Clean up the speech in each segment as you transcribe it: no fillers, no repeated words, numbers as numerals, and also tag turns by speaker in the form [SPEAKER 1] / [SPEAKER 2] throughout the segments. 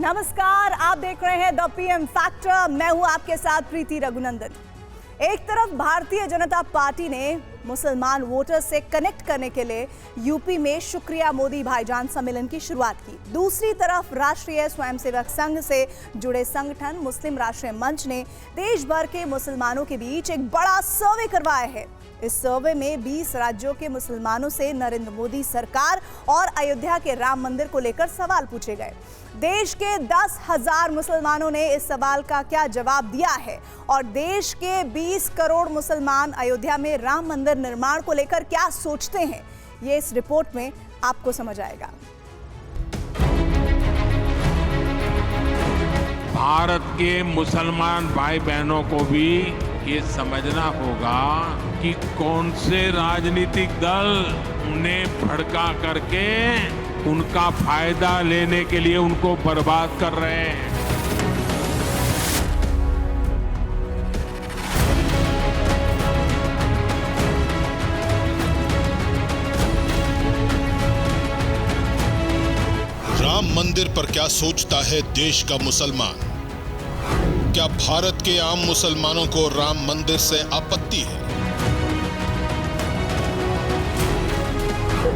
[SPEAKER 1] नमस्कार, आप देख रहे हैं द पीएम फैक्टर। मैं हूं आपके साथ प्रीति रघुनंदन। एक तरफ भारतीय जनता पार्टी ने मुसलमान वोटर्स से कनेक्ट करने के लिए यूपी में शुक्रिया मोदी भाईजान सम्मेलन की शुरुआत की। दूसरी तरफ राष्ट्रीय स्वयंसेवक संघ से जुड़े संगठन मुस्लिम राष्ट्रीय मंच ने देश भर के मुसलमानों के बीच एक बड़ा सर्वे करवाया है। इस सर्वे में 20 राज्यों के मुसलमानों से नरेंद्र मोदी सरकार और अयोध्या के राम मंदिर को लेकर सवाल पूछे गए। देश के 10,000 मुसलमानों ने इस सवाल का क्या जवाब दिया है और देश के 20 करोड़ मुसलमान अयोध्या में राम मंदिर निर्माण को लेकर क्या सोचते हैं, ये इस रिपोर्ट में आपको समझ आएगा।
[SPEAKER 2] भारत के मुसलमान भाई बहनों को भी ये समझना होगा कि कौन से राजनीतिक दल उन्हें भड़का करके उनका फायदा लेने के लिए उनको बर्बाद कर रहे हैं।
[SPEAKER 3] राम मंदिर पर क्या सोचता है देश का मुसलमान? क्या भारत के आम मुसलमानों को राम मंदिर से आपत्ति है?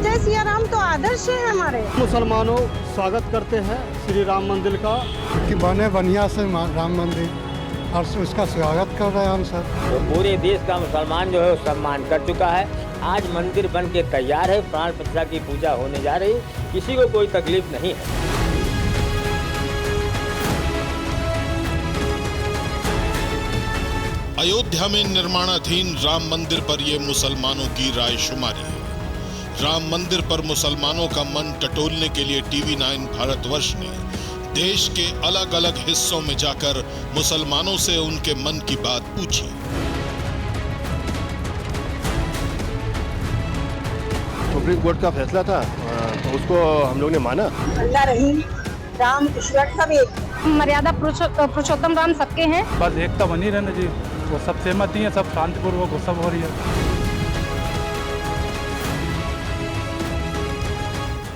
[SPEAKER 4] जय सिया राम तो आदर्श है हमारे।
[SPEAKER 5] मुसलमानों स्वागत करते हैं श्री राम मंदिर का
[SPEAKER 6] कि बने बढ़िया से राम मंदिर और उसका स्वागत कर रहे हैं हम सब।
[SPEAKER 7] तो पूरे देश का मुसलमान जो है वो सम्मान कर चुका है। आज मंदिर बन के तैयार है, प्राण प्रतिष्ठा की पूजा होने जा रही, किसी को कोई तकलीफ नहीं है।
[SPEAKER 3] अयोध्या में निर्माणाधीन राम मंदिर पर यह मुसलमानों की राय शुमारी है। राम मंदिर पर मुसलमानों का मन टटोलने के लिए टीवी9 भारतवर्ष ने देश के अलग अलग हिस्सों में जाकर मुसलमानों से उनके मन की बात पूछी।
[SPEAKER 8] सुप्रीम कोर्ट का फैसला था, तो उसको हम लोग ने माना।
[SPEAKER 4] अल्लाह रहीम, राम ईश्वर सब एक, मर्यादा पुरुषोत्तम राम सबके हैं।
[SPEAKER 9] बस एकता बनी रहना जी, वो सब सहमति है, सब शांतिपूर्वक सब हो रही है।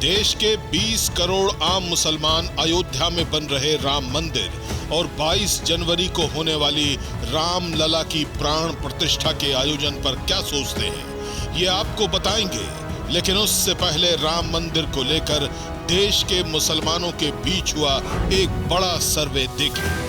[SPEAKER 3] देश के 20 करोड़ आम मुसलमान अयोध्या में बन रहे राम मंदिर और 22 जनवरी को होने वाली राम लला की प्राण प्रतिष्ठा के आयोजन पर क्या सोचते हैं, ये आपको बताएंगे। लेकिन उससे पहले राम मंदिर को लेकर देश के मुसलमानों के बीच हुआ एक बड़ा सर्वे देखें।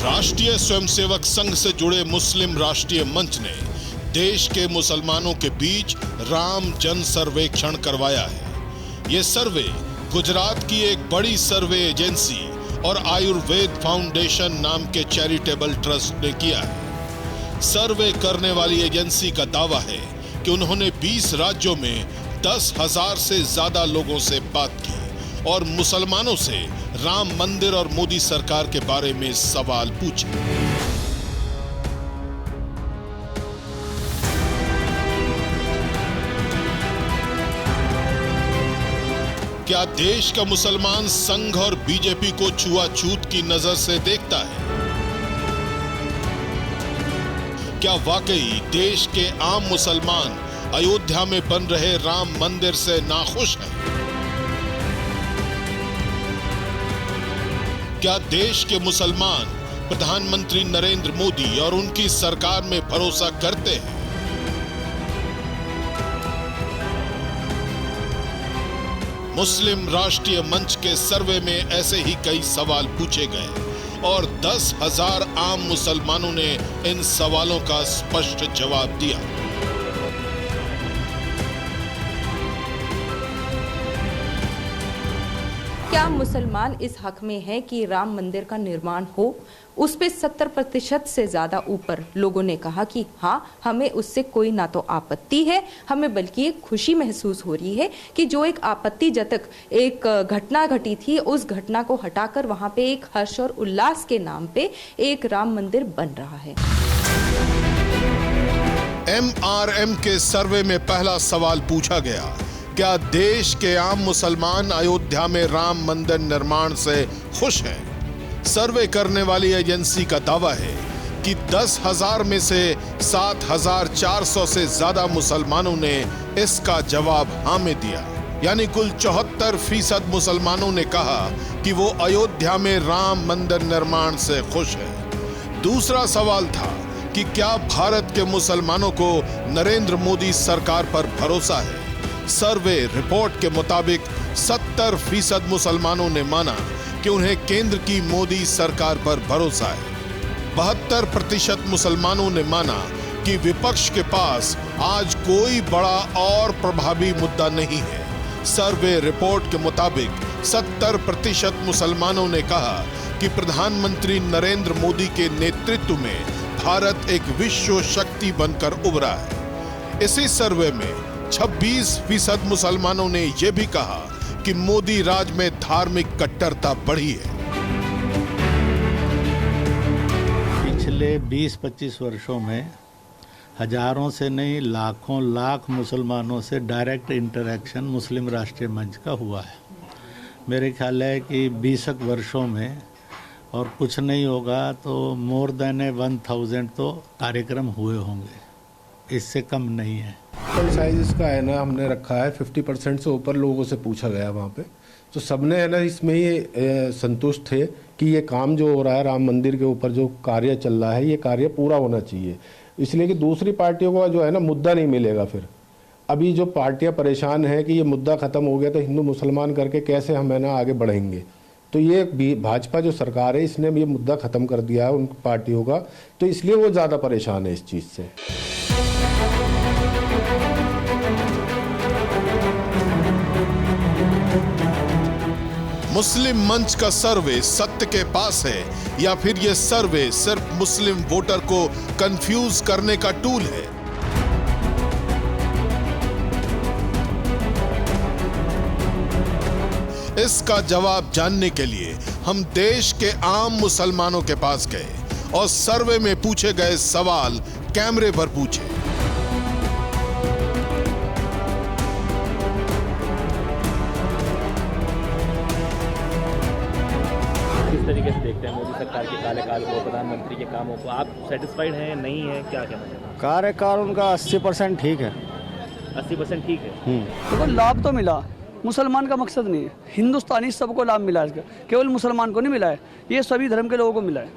[SPEAKER 3] राष्ट्रीय स्वयंसेवक संघ से जुड़े मुस्लिम राष्ट्रीय मंच ने देश के मुसलमानों के बीच राम जन सर्वेक्षण करवाया है। ये सर्वे गुजरात की एक बड़ी सर्वे एजेंसी और आयुर्वेद फाउंडेशन नाम के चैरिटेबल ट्रस्ट ने किया है। सर्वे करने वाली एजेंसी का दावा है कि उन्होंने 20 राज्यों में 10,000 से ज्यादा लोगों से बात की और मुसलमानों से राम मंदिर और मोदी सरकार के बारे में सवाल पूछे। क्या देश का मुसलमान संघ और बीजेपी को छुआछूत की नजर से देखता है? क्या वाकई देश के आम मुसलमान अयोध्या में बन रहे राम मंदिर से नाखुश हैं? क्या देश के मुसलमान प्रधानमंत्री नरेंद्र मोदी और उनकी सरकार में भरोसा करते हैं? मुस्लिम राष्ट्रीय मंच के सर्वे में ऐसे ही कई सवाल पूछे गए और 10,000 आम मुसलमानों ने इन सवालों का स्पष्ट जवाब दिया।
[SPEAKER 10] क्या मुसलमान इस हक में है कि राम मंदिर का निर्माण हो? उस पे 70% से ज्यादा ऊपर लोगों ने कहा कि हाँ, हमें उससे कोई ना तो आपत्ति है, हमें बल्कि एक खुशी महसूस हो रही है कि जो एक आपत्तिजनक एक घटना घटी थी, उस घटना को हटाकर वहां पे एक हर्ष और उल्लास के नाम पे एक राम मंदिर बन रहा है।
[SPEAKER 3] MRM के सर्वे में पहला सवाल पूछा गया, क्या देश के आम मुसलमान अयोध्या में राम मंदिर निर्माण से खुश हैं? सर्वे करने वाली एजेंसी का दावा है कि 10,000 में से 7,400 से ज्यादा मुसलमानों ने इसका जवाब हाँ में दिया। यानी कुल 74% मुसलमानों ने कहा कि वो अयोध्या में राम मंदिर निर्माण से खुश है। दूसरा सवाल था कि क्या भारत के मुसलमानों को नरेंद्र मोदी सरकार पर भरोसा है। सर्वे रिपोर्ट के मुताबिक 70% मुसलमानों ने माना कि उन्हें केंद्र की मोदी सरकार पर भरोसा है। 72% मुसलमानों ने माना कि विपक्ष के पास आज कोई बड़ा और प्रभावी मुद्दा नहीं है। सर्वे रिपोर्ट के मुताबिक 70% मुसलमानों ने कहा कि प्रधानमंत्री नरेंद्र मोदी के नेतृत्व में भारत एक विश्व शक्ति बनकर उभरा है। इसी सर्वे में 26% मुसलमानों ने यह भी कहा कि मोदी राज में धार्मिक कट्टरता बढ़ी है।
[SPEAKER 11] पिछले 20-25 वर्षों में हजारों से नहीं लाखों लाख मुसलमानों से डायरेक्ट इंटरेक्शन मुस्लिम राष्ट्रीय मंच का हुआ है। मेरे ख्याल है कि 20 वर्षों में और कुछ नहीं होगा तो मोर देन 1000 तो कार्यक्रम हुए होंगे, इससे कम नहीं है।
[SPEAKER 12] साइज इसका है ना, हमने रखा है 50% से ऊपर लोगों से पूछा गया वहाँ पे, तो सबने है ना इसमें ये संतुष्ट थे कि ये काम जो हो रहा है राम मंदिर के ऊपर जो कार्य चल रहा है ये कार्य पूरा होना चाहिए। इसलिए कि दूसरी पार्टियों का जो है ना मुद्दा नहीं मिलेगा। फिर अभी जो पार्टियां परेशान हैं कि ये मुद्दा खत्म हो गया तो हिंदू मुसलमान करके कैसे हम है ना आगे बढ़ेंगे, तो ये भाजपा जो सरकार है इसने ये मुद्दा खत्म कर दिया है उन पार्टियों का, तो इसलिए वो ज़्यादा परेशान है इस चीज़ से।
[SPEAKER 3] मुस्लिम मंच का सर्वे सत्य के पास है या फिर यह सर्वे सिर्फ मुस्लिम वोटर को कंफ्यूज करने का टूल है? इसका जवाब जानने के लिए हम देश के आम मुसलमानों के पास गए और सर्वे में पूछे गए सवाल कैमरे पर पूछे।
[SPEAKER 13] किस तरीके से देखते हैं मोदी सरकार के कार्यकाल को, प्रधानमंत्री के कामों को? आप सेटिस्फाइड हैं, नहीं है, क्या कहना चाहते हैं?
[SPEAKER 5] कार्यकाल उनका 80% ठीक है।
[SPEAKER 13] 80% ठीक है।
[SPEAKER 5] तो लाभ तो मिला, मुसलमान का मकसद नहीं है, हिंदुस्तानी सबको लाभ मिला है इसका, केवल मुसलमान को नहीं मिला है, ये सभी धर्म के लोगों को मिला है।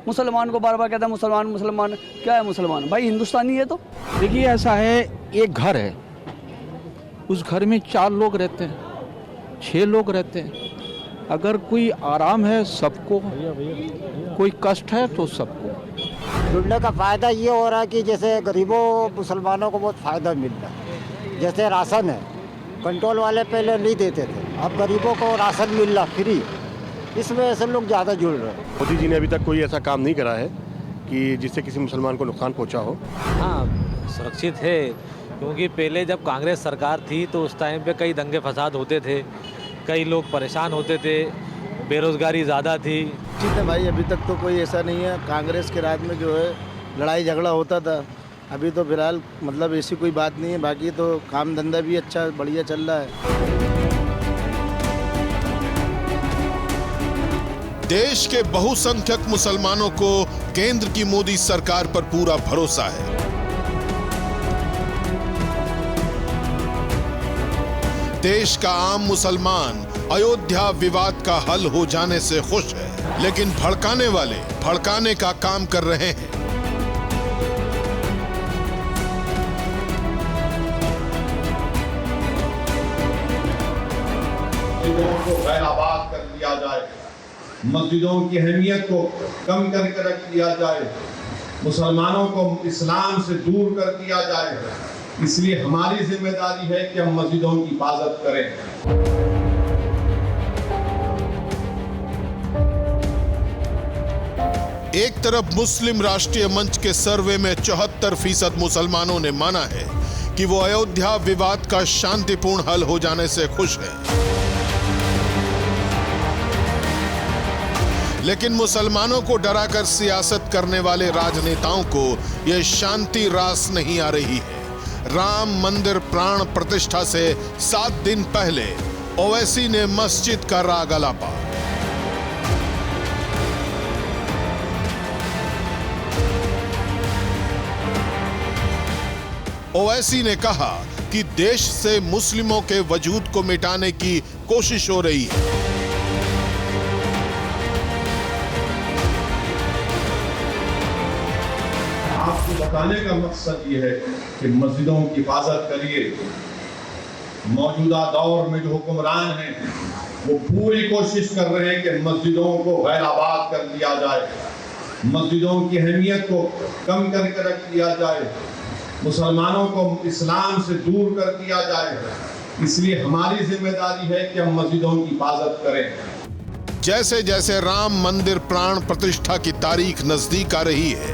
[SPEAKER 5] मुसलमान को बार बार कहता है मुसलमान मुसलमान, क्या है मुसलमान? भाई हिंदुस्तानी है। तो
[SPEAKER 14] देखिए ऐसा है, एक घर है, उस घर में 4 लोग रहते हैं, 6 लोग रहते हैं, अगर कोई आराम है सबको, कोई कष्ट है तो सबको।
[SPEAKER 15] जुड़ने का फ़ायदा ये हो रहा है कि जैसे गरीबों मुसलमानों को बहुत फ़ायदा मिल रहा है। जैसे राशन है, कंट्रोल वाले पहले नहीं देते थे, अब गरीबों को राशन मिल रहा फ्री, इस वजह से लोग ज़्यादा जुड़ रहे हैं।
[SPEAKER 8] मोदी जी ने अभी तक कोई ऐसा काम नहीं करा है कि जिससे किसी मुसलमान को नुकसान पहुंचा हो।
[SPEAKER 16] हाँ, सुरक्षित है, क्योंकि पहले जब कांग्रेस सरकार थी तो उस टाइम पे कई दंगे फसाद होते थे, कई लोग परेशान होते थे, बेरोजगारी ज़्यादा थी।
[SPEAKER 17] ठीक है भाई, अभी तक तो कोई ऐसा नहीं है। कांग्रेस के राज में जो है लड़ाई झगड़ा होता था, अभी तो फिलहाल मतलब ऐसी कोई बात नहीं है। बाकी तो काम धंधा भी अच्छा बढ़िया चल रहा है।
[SPEAKER 3] देश के बहुसंख्यक मुसलमानों को केंद्र की मोदी सरकार पर पूरा भरोसा है। देश का आम मुसलमान अयोध्या विवाद का हल हो जाने से खुश है, लेकिन भड़काने वाले भड़काने का काम कर रहे हैं।
[SPEAKER 18] को गैर आबाद कर दिया जाए, मस्जिदों की अहमियत को कम करके रख दिया जाए, मुसलमानों को इस्लाम से दूर कर दिया जाए। इसलिए हमारी जिम्मेदारी है कि हम मस्जिदों की हिफाजत करें।
[SPEAKER 3] एक तरफ मुस्लिम राष्ट्रीय मंच के सर्वे में 74% मुसलमानों ने माना है कि वो अयोध्या विवाद का शांतिपूर्ण हल हो जाने से खुश है, लेकिन मुसलमानों को डराकर सियासत करने वाले राजनेताओं को यह शांति रास नहीं आ रही है। राम मंदिर प्राण प्रतिष्ठा से 7 दिन पहले ओवैसी ने मस्जिद का राग अलापा। ओवैसी ने कहा कि देश से मुस्लिमों के वजूद को मिटाने की कोशिश हो रही है।
[SPEAKER 18] आपको बताने का मकसद ये है कि मस्जिदों की हिफाजत करिए। मौजूदा दौर में जो हुक्मरान हैं वो पूरी कोशिश कर रहे हैं कि मस्जिदों को गैर आबाद कर दिया जाए, मस्जिदों की अहमियत को कम करके रख दिया जाए, मुसलमानों को इस्लाम से दूर कर दिया जाए। इसलिए हमारी जिम्मेदारी है कि हम मस्जिदों की हिफाजत करें।
[SPEAKER 3] जैसे जैसे राम मंदिर प्राण प्रतिष्ठा की तारीख नजदीक आ रही है,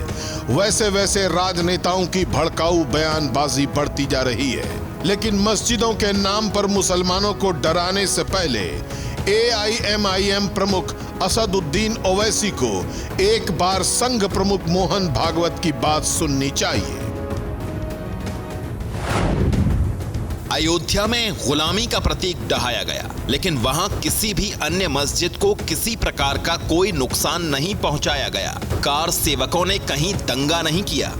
[SPEAKER 3] वैसे वैसे राजनेताओं की भड़काऊ बयानबाजी बढ़ती जा रही है। लेकिन मस्जिदों के नाम पर मुसलमानों को डराने से पहले AIMIM प्रमुख असदुद्दीन ओवैसी को एक बार संघ प्रमुख मोहन भागवत की बात सुननी चाहिए।
[SPEAKER 19] अयोध्या में गुलामी का प्रतीक डहाया गया, लेकिन वहां किसी भी अन्य मस्जिद को किसी प्रकार का कोई नुकसान नहीं पहुंचाया गया। कार सेवकों ने कहीं दंगा नहीं किया।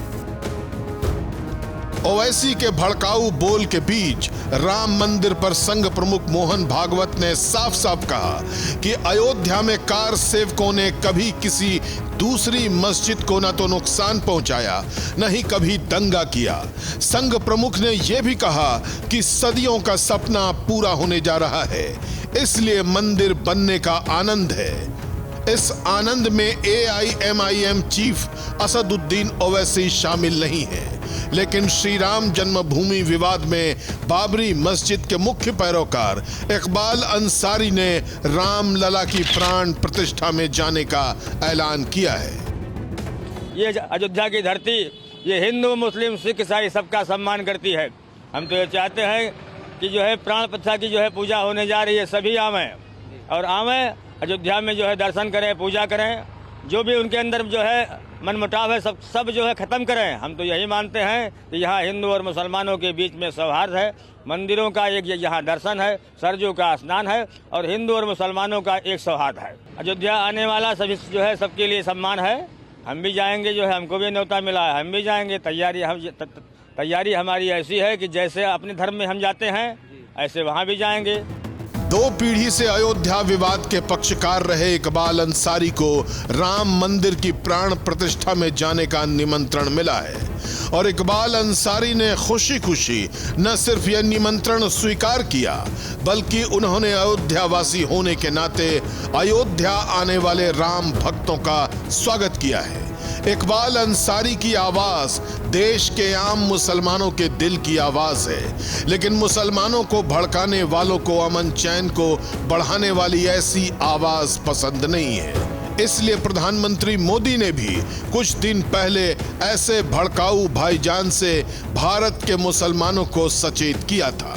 [SPEAKER 3] ओवैसी के भड़काऊ बोल के बीच राम मंदिर पर संघ प्रमुख मोहन भागवत ने साफ साफ कहा कि अयोध्या में कार सेवकों ने कभी किसी दूसरी मस्जिद को न तो नुकसान पहुंचाया, न ही कभी दंगा किया। संघ प्रमुख ने यह भी कहा कि सदियों का सपना पूरा होने जा रहा है, इसलिए मंदिर बनने का आनंद है। इस आनंद में AIMIM चीफ असदुद्दीन ओवैसी शामिल नहीं है, लेकिन श्री राम जन्मभूमि विवाद में बाबरी मस्जिद के मुख्य पैरोकार इकबाल अंसारी ने राम लला की प्राण प्रतिष्ठा में जाने का ऐलान किया है।
[SPEAKER 7] ये अयोध्या की धरती, ये हिंदू मुस्लिम सिख ईसाई सबका सम्मान करती है। हम तो ये चाहते हैं कि जो है प्राण प्रतिष्ठा की जो है पूजा होने जा रही है, सभी आवें और आवें अयोध्या में जो है दर्शन करें, पूजा करें। जो भी उनके अंदर जो है मनमुटाव है सब जो है ख़त्म करें। हम तो यही मानते हैं कि यहाँ हिंदू और मुसलमानों के बीच में सौहार्द है, मंदिरों का एक यहाँ दर्शन है, सरजू का स्नान है और हिंदू और मुसलमानों का एक सौहार्द है। अयोध्या आने वाला सभी जो है सबके लिए सम्मान है। हम भी जाएंगे, जो है हमको भी न्योता मिला है, हम भी जाएंगे। तैयारी हमारी ऐसी है कि जैसे अपने धर्म में हम जाते हैं ऐसे वहाँ भी जाएंगे।
[SPEAKER 3] 2 पीढ़ी से अयोध्या विवाद के पक्षकार रहे इकबाल अंसारी को राम मंदिर की प्राण प्रतिष्ठा में जाने का निमंत्रण मिला है और इकबाल अंसारी ने खुशी खुशी न सिर्फ यह निमंत्रण स्वीकार किया, बल्कि उन्होंने अयोध्यावासी होने के नाते अयोध्या आने वाले राम भक्तों का स्वागत किया है। इकबाल अंसारी की आवाज देश के आम मुसलमानों के दिल की आवाज है, लेकिन मुसलमानों को भड़काने वालों को अमन चैन को बढ़ाने वाली ऐसी आवाज पसंद नहीं है। इसलिए प्रधानमंत्री मोदी ने भी कुछ दिन पहले ऐसे भड़काऊ भाईजान से भारत के मुसलमानों को सचेत किया था।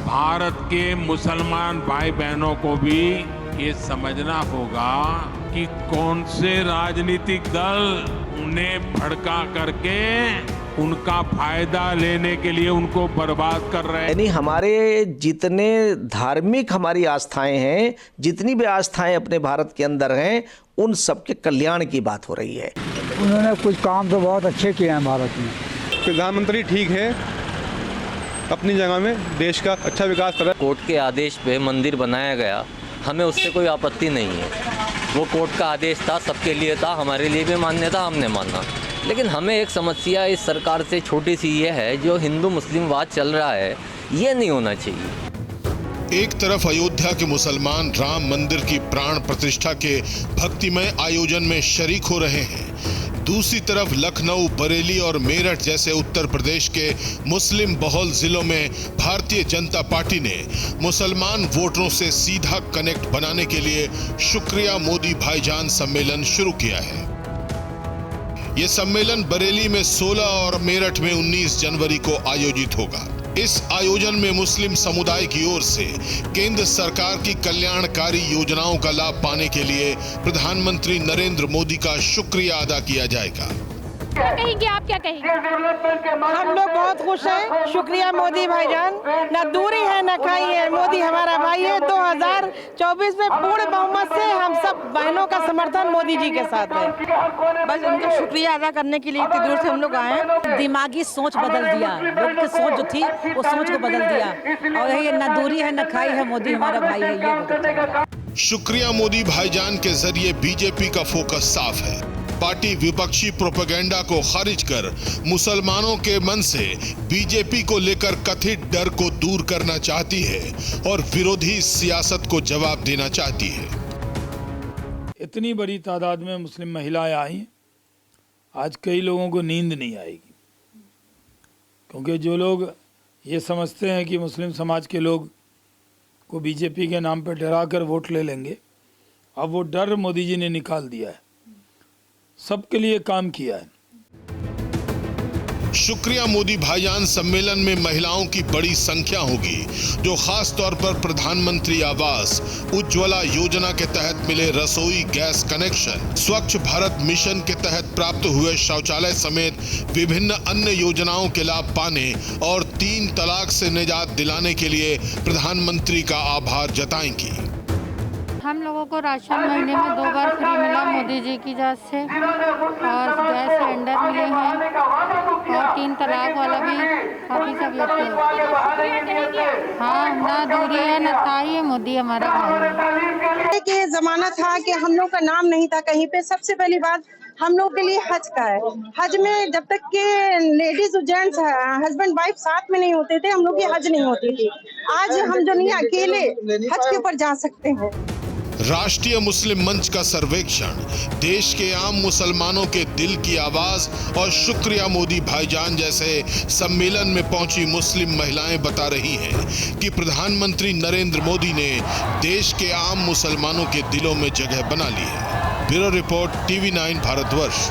[SPEAKER 2] भारत के मुसलमान भाई बहनों को भी ये समझना होगा कि कौन से राजनीतिक दल उन्हें भड़का करके उनका फायदा लेने के लिए उनको बर्बाद कर रहे हैं।
[SPEAKER 20] यानी हमारे जितने धार्मिक हमारी आस्थाएं हैं, जितनी भी आस्थाएं अपने भारत के अंदर हैं, उन सबके कल्याण की बात हो रही है।
[SPEAKER 21] उन्होंने कुछ काम तो बहुत अच्छे किए हैं भारत में।
[SPEAKER 22] प्रधानमंत्री ठीक है, अपनी जगह में देश का अच्छा विकास कर रहा है।
[SPEAKER 23] कोर्ट के आदेश पे मंदिर बनाया गया, हमें उससे कोई आपत्ति नहीं है। वो कोर्ट का आदेश था, सबके लिए था, हमारे लिए भी मान्य था, हमने माना। लेकिन हमें एक समस्या इस सरकार से छोटी सी ये है, जो हिंदू मुस्लिम वाद चल रहा है, ये नहीं होना चाहिए।
[SPEAKER 3] एक तरफ अयोध्या के मुसलमान राम मंदिर की प्राण प्रतिष्ठा के भक्तिमय आयोजन में शरीक हो रहे हैं, दूसरी तरफ लखनऊ, बरेली और मेरठ जैसे उत्तर प्रदेश के मुस्लिम बहुल जिलों में भारतीय जनता पार्टी ने मुसलमान वोटरों से सीधा कनेक्ट बनाने के लिए शुक्रिया मोदी भाईजान सम्मेलन शुरू किया है। यह सम्मेलन बरेली में 16 और मेरठ में 19 जनवरी को आयोजित होगा। इस आयोजन में मुस्लिम समुदाय की ओर से केंद्र सरकार की कल्याणकारी योजनाओं का लाभ पाने के लिए प्रधानमंत्री नरेंद्र मोदी का शुक्रिया अदा किया जाएगा।
[SPEAKER 1] क्या कहेंगे आप, क्या कहेंगे?
[SPEAKER 4] हम लोग बहुत खुश हैं, शुक्रिया मोदी भाईजान। न दूरी है न खाई है, मोदी हमारा भाई है। 2024 में पूर्ण बहुमत से हम सब बहनों का समर्थन मोदी जी के साथ है।
[SPEAKER 6] बस उनका शुक्रिया अदा करने के लिए इतनी दूर से हम लोग आए हैं। दिमागी सोच बदल दिया, लोग की सोच जो थी वो सोच को बदल दिया, और यही न दूरी है न खाई है, मोदी हमारा भाई है, ये बदल।
[SPEAKER 3] शुक्रिया मोदी भाईजान के जरिए बीजेपी का फोकस साफ है। पार्टी विपक्षी प्रोपेगेंडा को खारिज कर मुसलमानों के मन से बीजेपी को लेकर कथित डर को दूर करना चाहती है और विरोधी सियासत को जवाब देना चाहती है।
[SPEAKER 24] इतनी बड़ी तादाद में मुस्लिम महिलाएं आई, आज कई लोगों को नींद नहीं आएगी, क्योंकि जो लोग ये समझते हैं कि मुस्लिम समाज के लोग को बीजेपी के नाम पर डरा कर वोट ले लेंगे, अब वो डर मोदी जी ने निकाल दिया है, सबके लिए काम किया है।
[SPEAKER 3] शुक्रिया मोदी भाईजान सम्मेलन में महिलाओं की बड़ी संख्या होगी, जो खास तौर पर प्रधानमंत्री आवास उज्ज्वला योजना के तहत मिले रसोई गैस कनेक्शन, स्वच्छ भारत मिशन के तहत प्राप्त हुए शौचालय समेत विभिन्न अन्य योजनाओं के लाभ पाने और 3 तलाक से निजात दिलाने के लिए प्रधानमंत्री का आभार जताएंगी।
[SPEAKER 25] हम लोगों को राशन महीने में 2 बार फ्री मिला मोदी जी की जात से, और गैस सिलेंडर मिले हैं, और 3 तलाक वाला भी काफ़ी सहूलियत है। हाँ, ना दूरी है ना ताई है, मोदी हमारा भाई है।
[SPEAKER 4] कि जमाना था कि हम लोग का नाम नहीं था कहीं पे। सबसे पहली बात हम लोग के लिए हज का है। हज में जब तक के लेडीज और जेंट्स हस्बैंड वाइफ साथ में नहीं होते थे, हम लोग की हज नहीं होती थी। आज हम जो नहीं अकेले हज के ऊपर जा सकते हैं।
[SPEAKER 3] राष्ट्रीय मुस्लिम मंच का सर्वेक्षण देश के आम मुसलमानों के दिल की आवाज और शुक्रिया मोदी भाईजान जैसे सम्मेलन में पहुंची मुस्लिम महिलाएं बता रही हैं कि प्रधानमंत्री नरेंद्र मोदी ने देश के आम मुसलमानों के दिलों में जगह बना ली है। Bureau report, TV9 Bharatvarsh.